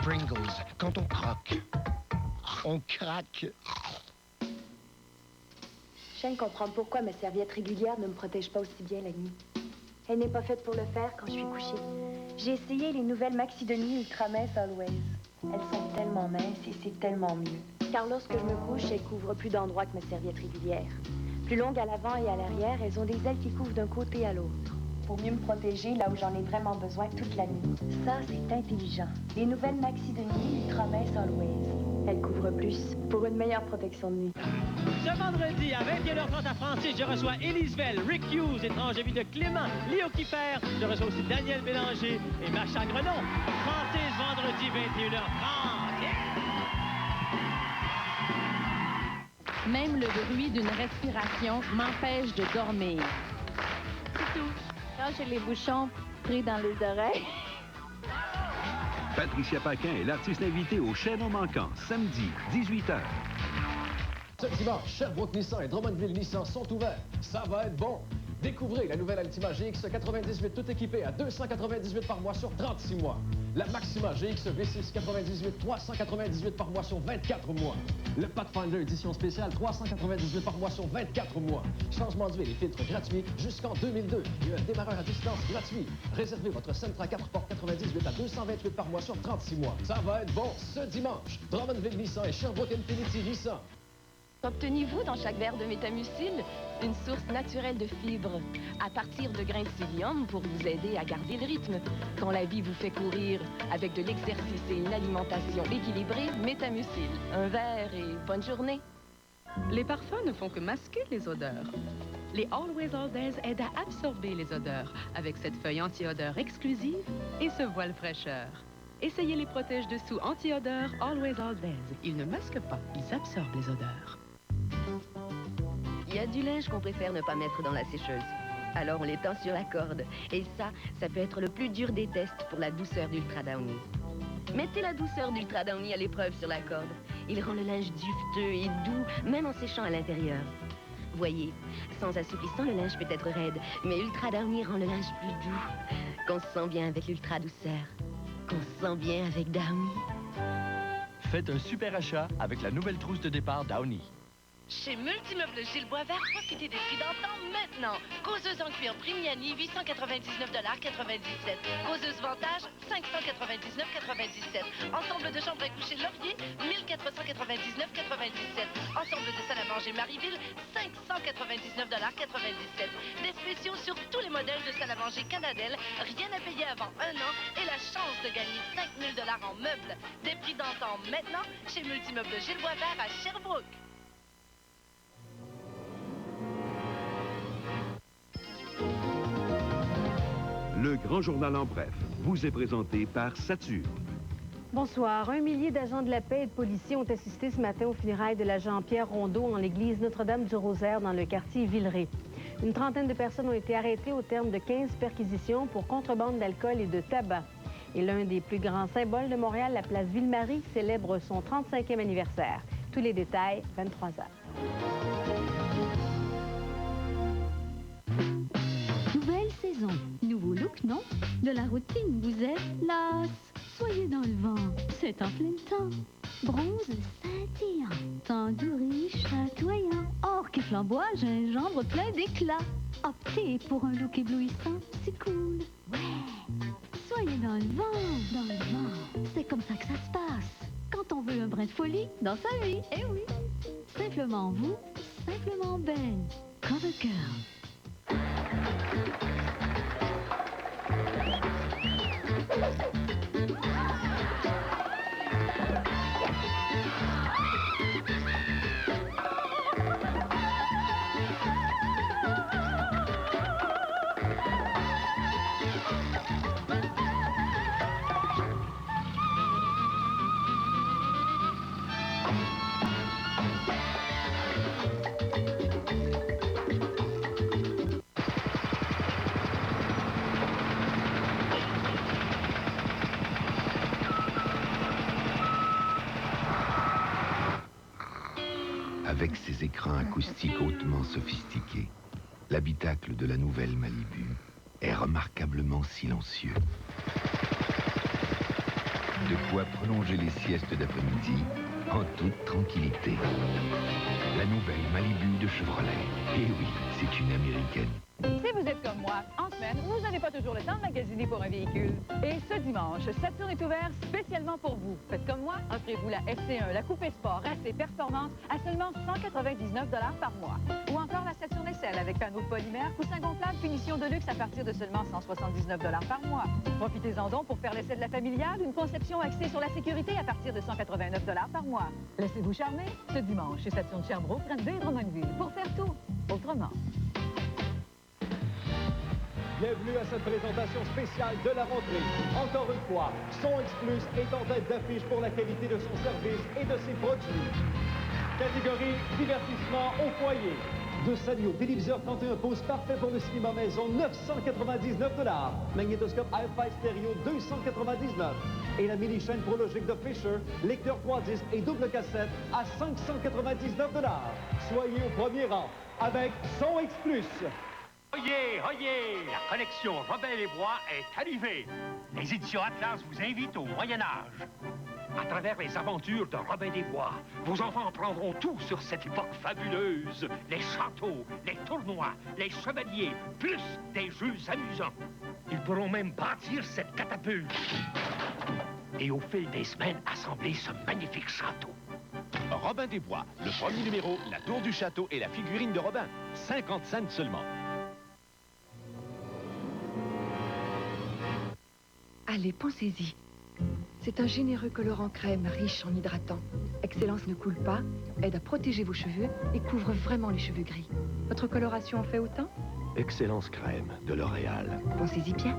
Pringles, quand on croque, on craque. Je ne comprends pourquoi ma serviette régulière ne me protège pas aussi bien la nuit. Elle n'est pas faite pour le faire quand je suis couchée. J'ai essayé les nouvelles Maxi-Denis Ultra Mince Always. Elles sont tellement minces et c'est tellement mieux. Car lorsque je me couche, elles couvrent plus d'endroits que ma serviette régulière. Plus longues à l'avant et à l'arrière, elles ont des ailes qui couvrent d'un côté à l'autre. Pour mieux me protéger là où j'en ai vraiment besoin toute la nuit. Ça, c'est intelligent. Les nouvelles Maxi-Denis Ultra Mince Always. Elles couvrent plus pour une meilleure protection de nuit. Ce vendredi, à 21h30 à Francis, je reçois Élise Vell, Rick Hughes, Étrange vie de Clément, Léo Kiffer. Je reçois aussi Daniel Bélanger et Macha Grenon. Francis, vendredi, 21h30. Yeah! Même le bruit d'une respiration m'empêche de dormir. C'est tout. Quand j'ai les bouchons pris dans les oreilles. Patricia Paquin est l'artiste invitée au Chaînon manquant, samedi, 18h. Ce dimanche, Sherbrooke Nissan et Drummondville Nissan sont ouverts. Ça va être bon. Découvrez la nouvelle Altima GX 98 tout équipée à 298 par mois sur 36 mois. La Maxima GX V6 98 398 par mois sur 24 mois. Le Pathfinder édition spéciale 398 par mois sur 24 mois. Changement d'huile et filtres gratuits jusqu'en 2002 et un démarreur à distance gratuit. Réservez votre Sentra 4 portes 98 à 228 par mois sur 36 mois. Ça va être bon ce dimanche. Drummondville Nissan et Sherbrooke Infinity Nissan. Obtenez-vous dans chaque verre de Métamucil une source naturelle de fibres à partir de grains de psyllium pour vous aider à garder le rythme. Quand la vie vous fait courir avec de l'exercice et une alimentation équilibrée, Métamucil. Un verre et bonne journée. Les parfums ne font que masquer les odeurs. Les Always All Days aident à absorber les odeurs avec cette feuille anti-odeur exclusive et ce voile fraîcheur. Essayez les protège-dessous anti-odeur Always All Days. Ils ne masquent pas, ils absorbent les odeurs. Il y a du linge qu'on préfère ne pas mettre dans la sécheuse. Alors on l'étend sur la corde. Et ça peut être le plus dur des tests pour la douceur d'Ultra Downy. Mettez la douceur d'Ultra Downy à l'épreuve sur la corde. Il rend le linge duveteux et doux, même en séchant à l'intérieur. Voyez, sans assouplissant, le linge peut être raide, mais Ultra Downy rend le linge plus doux. Qu'on se sent bien avec l'Ultra Douceur. Qu'on se sent bien avec Downy. Faites un super achat avec la nouvelle trousse de départ Downy. Chez Multimeubles Gilles Boisvert, profitez des prix d'antan maintenant. Causeuse en cuir Primiani, 899,97 $. Causeuse Vantage, 599,97 $. Ensemble de chambres à coucher Laurier, 1499,97 $. Ensemble de salle à manger Marieville, 599,97 $. Des spéciaux sur tous les modèles de salle à manger Canadelle, rien à payer avant 1 an et la chance de gagner 5 000 $ en meubles. Des prix d'antan maintenant chez Multimeubles Gilles Boisvert à Sherbrooke. Le Grand Journal en bref vous est présenté par Satur. Bonsoir. 1 millier d'agents de la paix et de policiers ont assisté ce matin aux funérailles de l'agent Pierre Rondeau en l'église Notre-Dame-du-Rosaire dans le quartier Villeray. Une trentaine de personnes ont été arrêtées au terme de 15 perquisitions pour contrebande d'alcool et de tabac. Et l'un des plus grands symboles de Montréal, la place Ville-Marie, célèbre son 35e anniversaire. Tous les détails, 23h. Nouvelle saison, nouveau look, non? De la routine, vous êtes las. Soyez dans le vent, c'est en plein temps. Bronze scintillant, tandoori chatoyant, orque flamboie, gingembre plein d'éclat. Optez pour un look éblouissant, c'est cool. Ouais, soyez dans le vent, c'est comme ça que ça se passe. Quand on veut un brin de folie dans sa vie, eh oui. Simplement vous, simplement belle. Cover Girl. Avec ses écrans acoustiques hautement sophistiqués, l'habitacle de la nouvelle Malibu est remarquablement silencieux. De quoi prolonger les siestes d'après-midi en toute tranquillité. La nouvelle Malibu de Chevrolet. Et oui, c'est une américaine. Si vous êtes comme moi, en semaine, vous n'avez pas toujours le temps de magasiner pour un véhicule. Et ce dimanche, Saturn est ouvert spécialement pour vous. Faites comme moi, offrez-vous la FC1, la Coupé Sport assez performante à seulement 199 $ par mois. Ou encore la Saturn SL avec panneaux de polymère, coussin gonflable, finition de luxe à partir de seulement 179 $ par mois. Profitez-en donc pour faire l'essai de la familiale, une conception axée sur la sécurité à partir de 189 $ par mois. Laissez-vous charmer ce dimanche chez Saturn Sherbrooke, près de Drummondville, pour faire tout autrement. Bienvenue à cette présentation spéciale de la rentrée. Encore une fois, Son X Plus est en tête d'affiche pour la qualité de son service et de ses produits. Catégorie divertissement au foyer. De Sanyo, téléviseur 31 pouces, parfait pour le cinéma maison, 999 $. Magnétoscope hi-fi stéréo, 299 $. Et la mini-chaîne prologique de Fisher, lecteur 3 disques et double cassette à 599 $. Soyez au premier rang avec Son X Plus. Oyez, oyez, la collection Robin des Bois est arrivée. Les éditions Atlas vous invitent au Moyen-Âge. À travers les aventures de Robin des Bois, vos enfants apprendront tout sur cette époque fabuleuse. Les châteaux, les tournois, les chevaliers, plus des jeux amusants. Ils pourront même bâtir cette catapulte. Et au fil des semaines, assembler ce magnifique château. Robin des Bois, le premier numéro, la tour du château et la figurine de Robin. 50 cents seulement. Allez, pensez-y. C'est un généreux colorant crème riche en hydratant. Excellence ne coule pas, aide à protéger vos cheveux et couvre vraiment les cheveux gris. Votre coloration en fait autant? Excellence crème de L'Oréal. Pensez-y bien.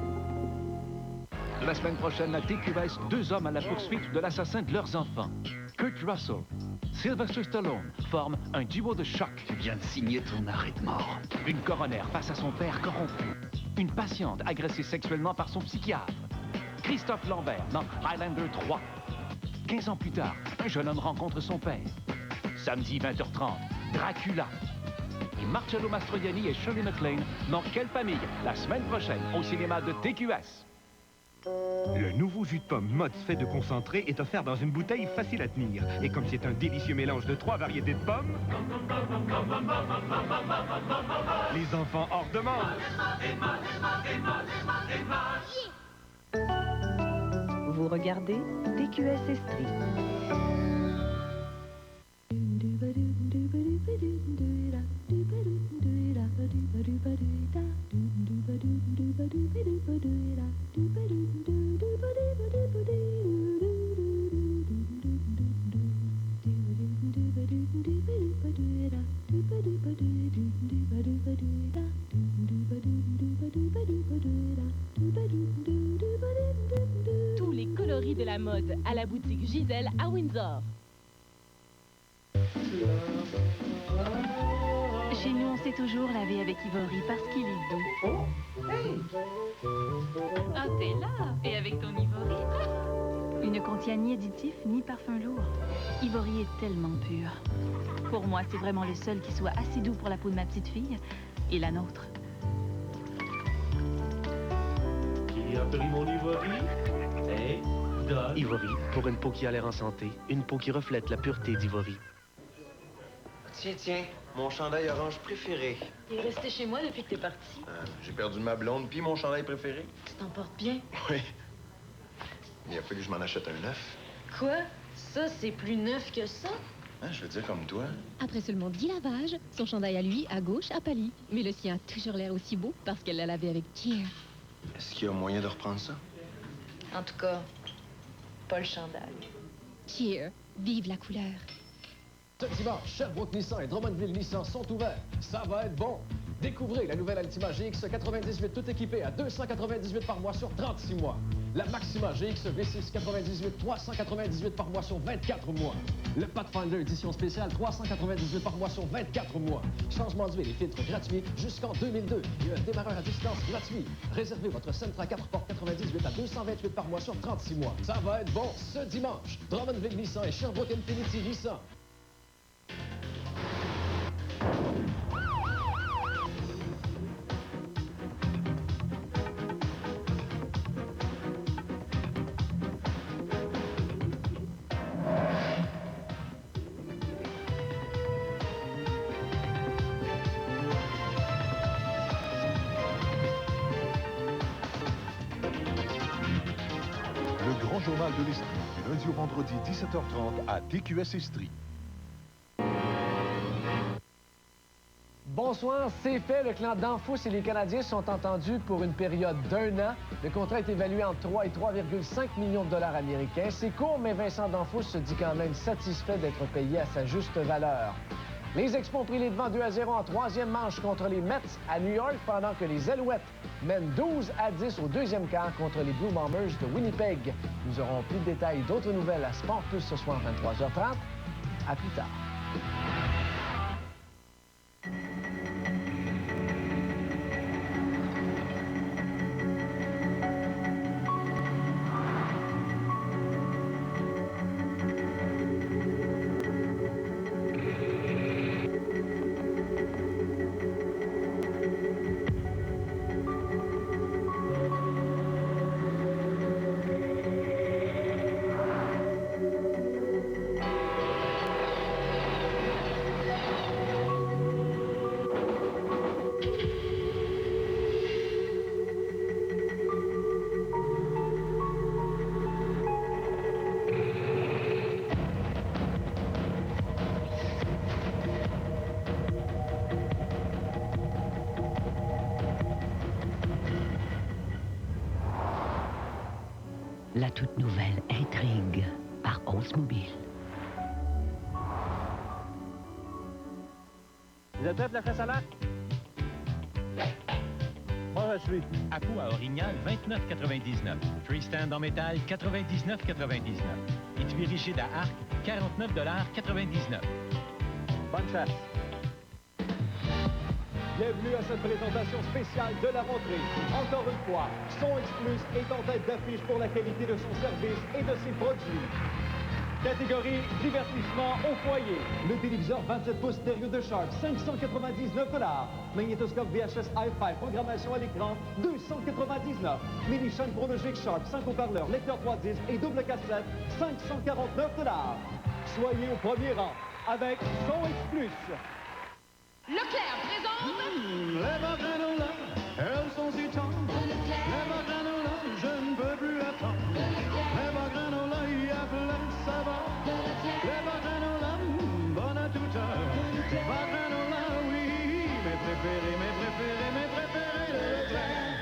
La semaine prochaine, à TQS, 2 hommes à la poursuite de l'assassin de leurs enfants. Kurt Russell, Sylvester Stallone forment un duo de choc. Tu viens de signer ton arrêt de mort. Une coroner face à son père corrompu. Une patiente agressée sexuellement par son psychiatre. Christophe Lambert dans Highlander 3. 15 ans plus tard, un jeune homme rencontre son père. Samedi 20h30, Dracula. Et Marcello Mastroianni et Shirley MacLaine dans Quelle famille? La semaine prochaine au cinéma de TQS. Le nouveau jus de pomme Mott's fait de concentré est offert dans une bouteille facile à tenir. Et comme c'est un délicieux mélange de 3 variétés de pommes, les enfants hors demande. Vous regardez TQS Estrie. Tous les coloris de la mode à la boutique Gisèle à Windsor. Chez nous, on s'est toujours lavé avec Ivory parce qu'il est doux. Oh, hey! Ah, t'es là! Et avec ton Ivory? Il ne contient ni additif ni parfum lourd. Ivory est tellement pur. Pour moi, c'est vraiment le seul qui soit assez doux pour la peau de ma petite fille et la nôtre. Qui a pris mon Ivory? Hey, donne. Ivory, pour une peau qui a l'air en santé. Une peau qui reflète la pureté d'Ivory. Tiens, mon chandail orange préféré. Il est resté chez moi depuis que t'es parti. J'ai perdu ma blonde, puis mon chandail préféré. Tu t'en portes bien? Oui. Il a fallu que je m'en achète un neuf. Quoi? Ça, c'est plus neuf que ça? Hein, je veux dire comme toi. Après seulement 10 lavages, son chandail à lui, à gauche, a pâli. Mais le sien a toujours l'air aussi beau parce qu'elle l'a lavé avec Cheer. Est-ce qu'il y a moyen de reprendre ça? En tout cas, pas le chandail. Cheer, vive la couleur. Ce dimanche, Sherbrooke Nissan et Drummondville Nissan sont ouverts. Ça va être bon. Découvrez la nouvelle Altima GX 98 tout équipée à 298 par mois sur 36 mois. La Maxima GX V6 98 398 par mois sur 24 mois. Le Pathfinder édition spéciale 398 par mois sur 24 mois. Changement d'huile et filtres gratuits jusqu'en 2002. Et un démarreur à distance gratuit. Réservez votre Sentra 4 portes 98 à 228 par mois sur 36 mois. Ça va être bon ce dimanche. Drummondville Nissan et Sherbrooke Infiniti Nissan. lundi au vendredi 17h30 à TQS Estrie. Bonsoir, c'est fait. Le clan d'Anfous et les Canadiens sont entendus pour une période d'1 an. Le contrat est évalué entre 3 et 3,5 millions de dollars américains. C'est court, mais Vincent D'Anfous se dit quand même satisfait d'être payé à sa juste valeur. Les Expos ont pris les devants 2-0 en troisième manche contre les Mets à New York, pendant que les Alouettes mènent 12-10 au deuxième quart contre les Blue Bombers de Winnipeg. Nous aurons plus de détails et d'autres nouvelles à Sport Plus ce soir à 23h30. À plus tard. La toute nouvelle Intrigue par Oldsmobile. Vous êtes prêts pour la chasse à l'arc? Moi, je suis. Atout à Orignal, 29,99. Tree stand en métal, 99,99. Étui rigide à arc, 49,99. Bonne chasse. Bienvenue à cette présentation spéciale de la rentrée. Encore une fois, Son X Plus est en tête d'affiche pour la qualité de son service et de ses produits. Catégorie divertissement au foyer. Le téléviseur 27 pouces stéréo de Sharp, 599 $. Magnétoscope VHS Hi-Fi, programmation à l'écran, 299 $. Mini chaîne chronologique Sharp, 5 haut-parleurs, lecteur 3 disques et double cassette, 549 $. Soyez au premier rang avec Son X Plus. Leclerc présente... Les granola, elles sont si tendres. Les granola, je ne peux plus attendre. Les granola, il y a plein de saveurs. Les granola, bonne à toute heure. Les granola, oui, mes préférés, mes préférés, mes préférés, les Leclerc.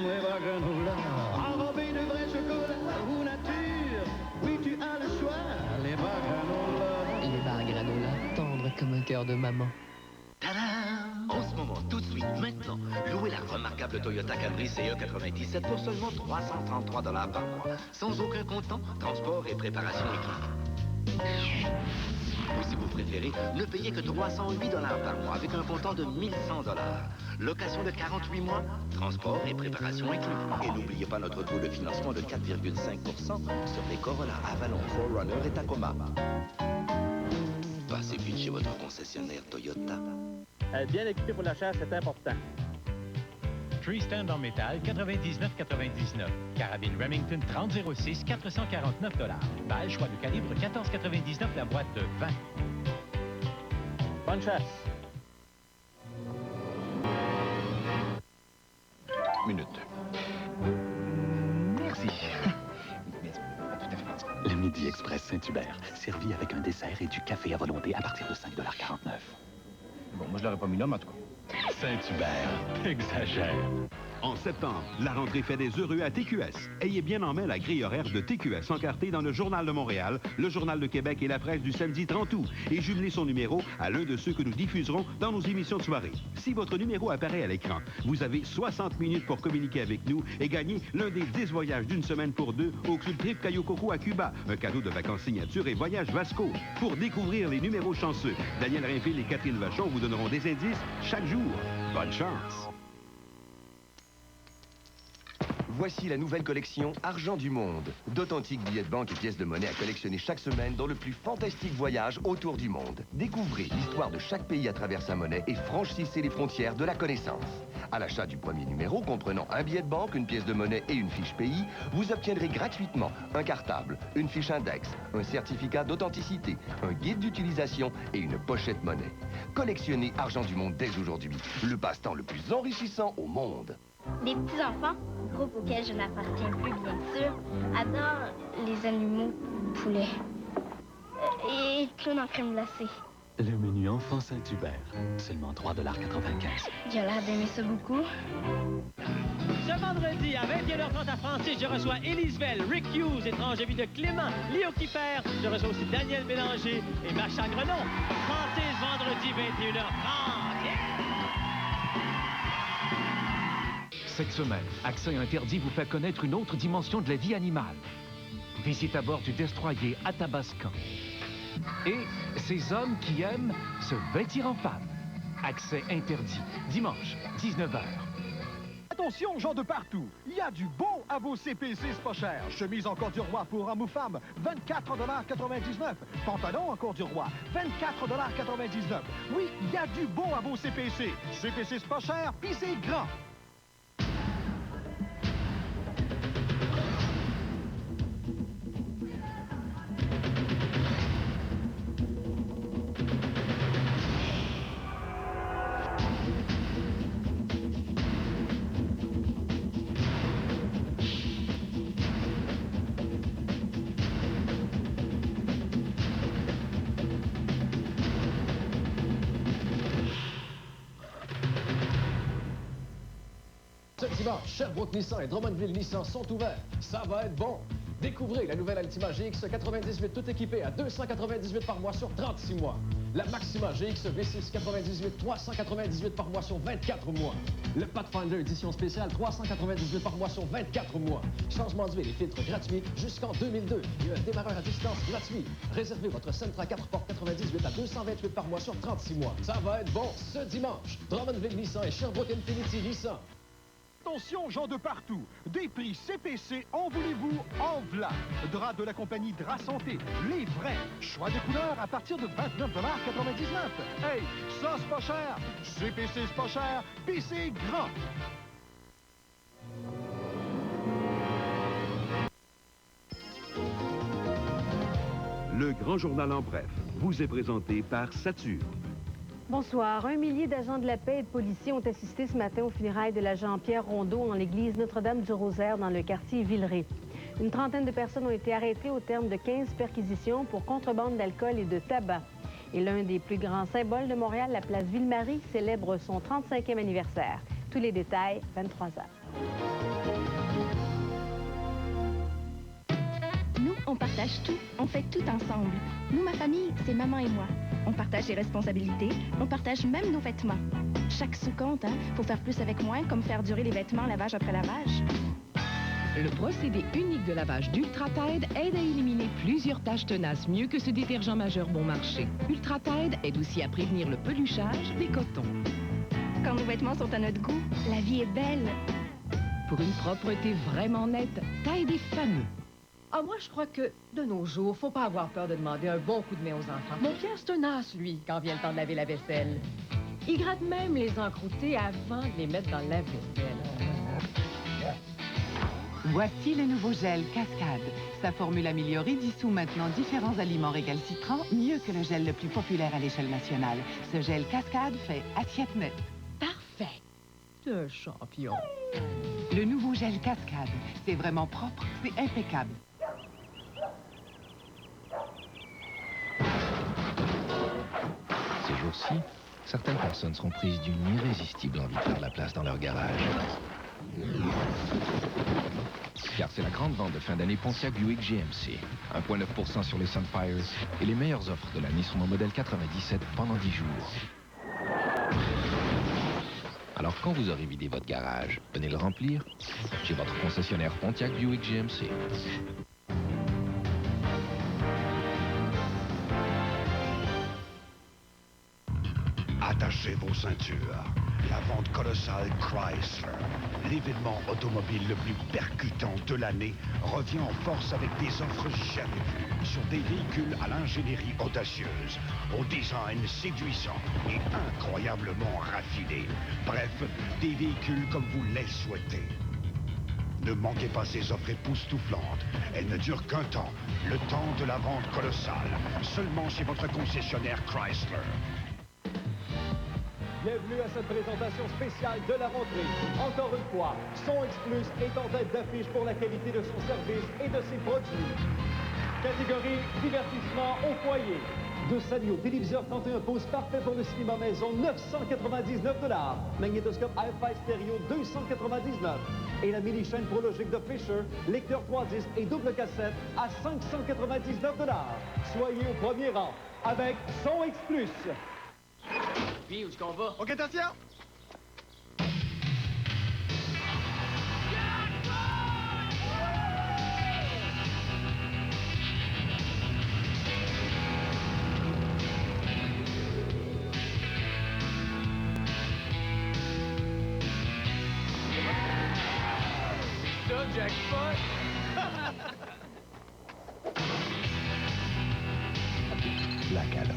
Les granola, enrobés de vrai chocolat ou nature. Oui, tu as le choix, les granola. Les barres granola, tendres comme un cœur de maman. Tadam! En ce moment, tout de suite, maintenant, louez la remarquable Toyota Camry CE 97 pour seulement 333 $ par mois. Sans aucun comptant, transport et préparation équipée. Ou si vous préférez, ne payez que 308 $ par mois avec un comptant de 1100 $. Location de 48 mois, transport et préparation inclus. Et n'oubliez pas notre taux de financement de 4,5% sur les Corolla, Avalon, 4Runner et Tacoma. Passez vite chez votre concessionnaire Toyota. Être bien équipé pour la chasse, c'est important. Tree stand en métal, 99,99. Carabine Remington 30-06, 449 $. Balle, choix de calibre, 14,99 la boîte de 20. Bonne chasse. Minute. Merci. Le Midi Express Saint-Hubert, servi avec un dessert et du café à volonté à partir de 5,49 $. Bon, moi je l'aurais pas mis là, mais en tout cas. Saint-Hubert, exagère. En septembre, la rentrée fait des heureux à TQS. Ayez bien en main la grille horaire de TQS encartée dans le Journal de Montréal, le Journal de Québec et la presse du samedi 30 août et jumelez son numéro à l'un de ceux que nous diffuserons dans nos émissions de soirée. Si votre numéro apparaît à l'écran, vous avez 60 minutes pour communiquer avec nous et gagner l'un des 10 voyages d'une semaine pour deux au Club Trip Cayo Coco à Cuba, un cadeau de vacances signature et voyage Vasco. Pour découvrir les numéros chanceux, Daniel Rainville et Catherine Vachon vous donneront des indices chaque jour. Bonne chance! Voici la nouvelle collection Argent du Monde. D'authentiques billets de banque et pièces de monnaie à collectionner chaque semaine dans le plus fantastique voyage autour du monde. Découvrez l'histoire de chaque pays à travers sa monnaie et franchissez les frontières de la connaissance. À l'achat du premier numéro, comprenant un billet de banque, une pièce de monnaie et une fiche pays, vous obtiendrez gratuitement un cartable, une fiche index, un certificat d'authenticité, un guide d'utilisation et une pochette monnaie. Collectionnez Argent du Monde dès aujourd'hui, le passe-temps le plus enrichissant au monde. Des petits-enfants, groupe auquel je n'appartiens plus, bien sûr, adore les animaux poulets et clowns en crème glacée. Le menu enfant Saint-Hubert, seulement 3,95 $. Il a l'air d'aimer ça beaucoup. Ce vendredi à 21h30 à Francis, je reçois Élise Vell, Rick Hughes, Étrange vie de Clément, Léo Kiffer. Je reçois aussi Daniel Bélanger et Macha Grenon. Francis, vendredi 21h30. Yeah! Cette semaine, Accès interdit vous fait connaître une autre dimension de la vie animale. Visite à bord du destroyer Athabascan. Et ces hommes qui aiment se vêtir en femme. Accès interdit. Dimanche, 19h. Attention, gens de partout, il y a du beau à vos CPC, c'est pas cher. Chemise en corde du roi pour hommes ou femmes, 24,99 $. Pantalon en corde du roi, 24,99 $. Oui, il y a du beau à vos CPC. CPC, c'est pas cher, puis c'est grand. Ce dimanche, Sherbrooke Nissan et Drummondville Nissan sont ouverts. Ça va être bon. Découvrez la nouvelle Altima GX 98 tout équipée à 298 par mois sur 36 mois. La Maxima GX V6 98 398 par mois sur 24 mois. Le Pathfinder édition spéciale 398 par mois sur 24 mois. Changement d'huile et filtres gratuits jusqu'en 2002. Et un démarreur à distance gratuit. Réservez votre Sentra 4 portes 98 à 228 par mois sur 36 mois. Ça va être bon ce dimanche. Drummondville Nissan et Sherbrooke Infinity Nissan. Attention, gens de partout, des prix CPC en voulez-vous, en v'là. Draps de la compagnie Drap Santé, les vrais. Choix de couleurs à partir de 29,99 $. Hey, ça c'est pas cher, CPC c'est pas cher, puis c'est grand. Le Grand Journal en bref vous est présenté par Satur. Bonsoir. 1 millier d'agents de la paix et de policiers ont assisté ce matin aux funérailles de l'agent Pierre Rondeau en l'église Notre-Dame-du-Rosaire dans le quartier Villeray. Une trentaine de personnes ont été arrêtées au terme de 15 perquisitions pour contrebande d'alcool et de tabac. Et l'un des plus grands symboles de Montréal, la place Ville-Marie, célèbre son 35e anniversaire. Tous les détails, 23h. Nous, on partage tout. On fait tout ensemble. Nous, ma famille, c'est maman et moi. On partage les responsabilités. On partage même nos vêtements. Chaque sou compte, hein? Faut faire plus avec moins, comme faire durer les vêtements lavage après lavage. Le procédé unique de lavage d'Ultra Tide aide à éliminer plusieurs taches tenaces mieux que ce détergent majeur bon marché. Ultra Tide aide aussi à prévenir le peluchage des cotons. Quand nos vêtements sont à notre goût, la vie est belle. Pour une propreté vraiment nette, Tide est fameux. Ah, moi, je crois que, de nos jours, faut pas avoir peur de demander un bon coup de main aux enfants. Mon Pierre, c'est un as, lui, quand vient le temps de laver la vaisselle. Il gratte même les encroutés avant de les mettre dans le lave-vaisselle. Voici le nouveau gel Cascade. Sa formule améliorée dissout maintenant différents aliments récalcitrants, mieux que le gel le plus populaire à l'échelle nationale. Ce gel Cascade fait assiette nette. Parfait. T'es un champion. Le nouveau gel Cascade. C'est vraiment propre, c'est impeccable. Ces jours-ci, certaines personnes seront prises d'une irrésistible envie de faire la place dans leur garage. Car c'est la grande vente de fin d'année Pontiac Buick GMC. 1,9% sur les Sunfires et les meilleures offres de l'année sur nos modèles 97 pendant 10 jours. Alors quand vous aurez vidé votre garage, venez le remplir chez votre concessionnaire Pontiac Buick GMC. Attachez vos ceintures. La vente colossale Chrysler, l'événement automobile le plus percutant de l'année, revient en force avec des offres jamais vues sur des véhicules à l'ingénierie audacieuse, au design séduisant et incroyablement raffiné. Bref, des véhicules comme vous les souhaitez. Ne manquez pas ces offres époustouflantes. Elles ne durent qu'un temps, le temps de la vente colossale, seulement chez votre concessionnaire Chrysler. Bienvenue à cette présentation spéciale de la rentrée. Encore une fois, Son X Plus est en tête d'affiche pour la qualité de son service et de ses produits. Catégorie divertissement au foyer. De Sanyo, téléviseur 31 pouces, parfait pour le cinéma maison, 999 $. Magnétoscope hi-fi stéréo, 299 $. Et la mini-chaîne prologique de Fisher, lecteur 3 disques et double cassette à 599 $. Soyez au premier rang avec Son X Plus. Puis, où est-ce qu'on va? OK, attention! Ça, jackpot! La calosse.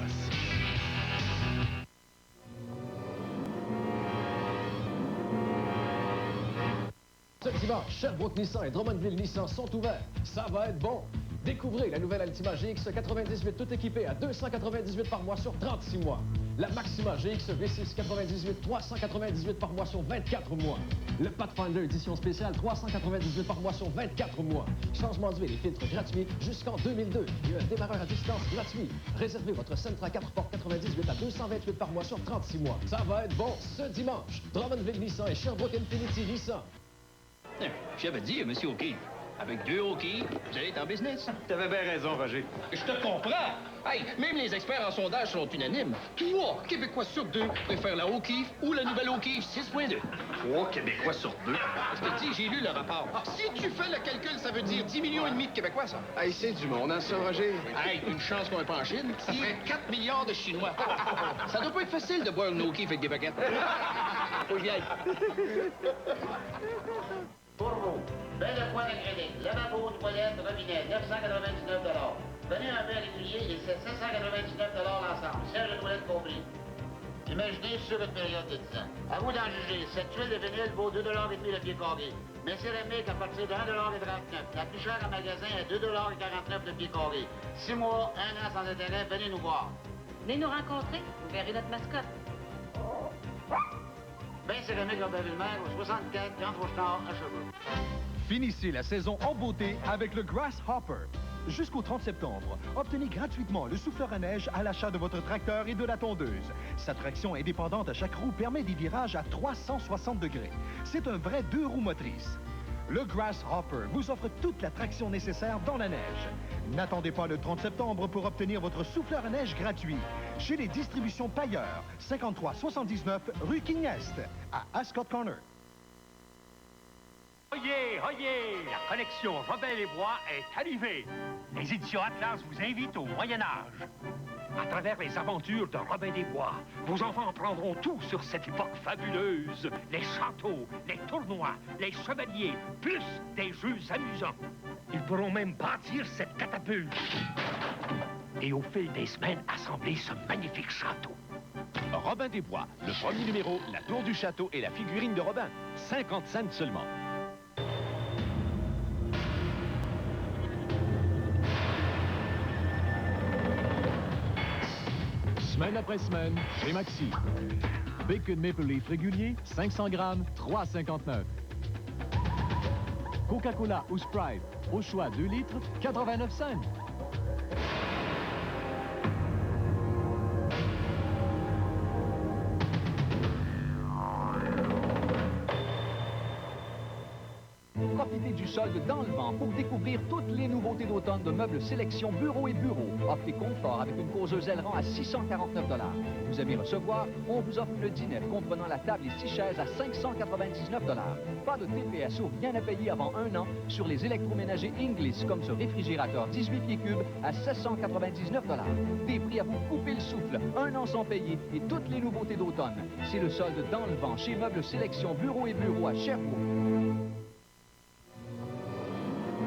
Ce dimanche, Sherbrooke Nissan et Drummondville Nissan sont ouverts. Ça va être bon! Découvrez la nouvelle Altima GX 98 tout équipée à 298 par mois sur 36 mois. La Maxima GX V6 98 398 par mois sur 24 mois. Le Pathfinder édition spéciale 398 par mois sur 24 mois. Changement d'huile et filtres gratuits jusqu'en 2002. Et un démarreur à distance gratuit. Réservez votre Sentra 4 portes 98 à 228 par mois sur 36 mois. Ça va être bon ce dimanche. Drummondville Nissan et Sherbrooke Infinity Nissan. J'avais dit, M. O'Keefe, avec 2 O'Keefe, vous allez être en business. T'avais bien raison, Roger. Je te comprends. Hey, même les experts en sondage sont unanimes. 3 Québécois sur 2 préfèrent la O'Keefe ou la nouvelle O'Keefe 6.2. 3 Québécois sur 2. Je te dis, j'ai lu le rapport. Si tu fais le calcul, ça veut dire 10,5 millions de Québécois, ça. Hey, c'est du monde, hein, ça, Roger? Hey, une chance qu'on n'est pas en Chine. Ça ferait 4 milliards de Chinois. Ça doit pas être facile de boire une O'Keefe avec des baguettes. Faut que j'y aille. Pour vous, bain de poêle acrylique, lavabo, toilette, robinet, 999 $. Venez un bain régulier et c'est 799 $ l'ensemble, serge de toilette compris. Imaginez sur une période de 10 ans. À vous d'en juger, cette tuile de vinyle vaut 2,5 $ le pied carré. Mais céramique à partir de 1,39 $. La plus chère en magasin est 2,49 $ le pied carré. 6 mois, 1 an sans intérêt, venez nous voir. Venez nous rencontrer, vous verrez notre mascotte. Bain céramique Lambert-Ville-Mer au 64 Jean Fauchetard à Sherbrooke. Finissez la saison en beauté avec le Grasshopper. Jusqu'au 30 septembre, obtenez gratuitement le souffleur à neige à l'achat de votre tracteur et de la tondeuse. Sa traction indépendante à chaque roue permet des virages à 360 degrés. C'est un vrai 2 roues motrices. Le Grasshopper vous offre toute la traction nécessaire dans la neige. N'attendez pas le 30 septembre pour obtenir votre souffleur à neige gratuit. Chez les distributions Pailleur, 5379 rue King-Est, à Ascot Corner. Oyez, oyez, la collection Robin les Bois est arrivée. Les éditions Atlas vous invitent au Moyen-Âge. À travers les aventures de Robin des Bois, vos enfants apprendront tout sur cette époque fabuleuse. Les châteaux, les tournois, les chevaliers, plus des jeux amusants. Ils pourront même bâtir cette catapulte. Et au fil des semaines, assembler ce magnifique château. Robin des Bois, le premier numéro, la tour du château et la figurine de Robin. 50 cents seulement. Semaine après semaine, chez Maxi. Bacon Maple Leaf régulier, 500 grammes, 3,59. Coca-Cola ou Sprite, au choix 2 litres, 89 cents. Profitez du solde dans le vent pour découvrir toutes les nouveautés d'automne de meubles sélection bureau et bureau. Offrez confort avec une causeuse aileron à 649 $. Vous aimez recevoir? On vous offre le dîner comprenant la table et 6 chaises à 599 $. Pas de TPS ou rien à payer avant 1 an sur les électroménagers Inglis comme ce réfrigérateur 18 pieds cubes à 799 $. Des prix à vous couper le souffle, 1 an sans payer et toutes les nouveautés d'automne. C'est le solde dans le vent chez Meubles Sélection Bureau et Bureau à Sherbrooke.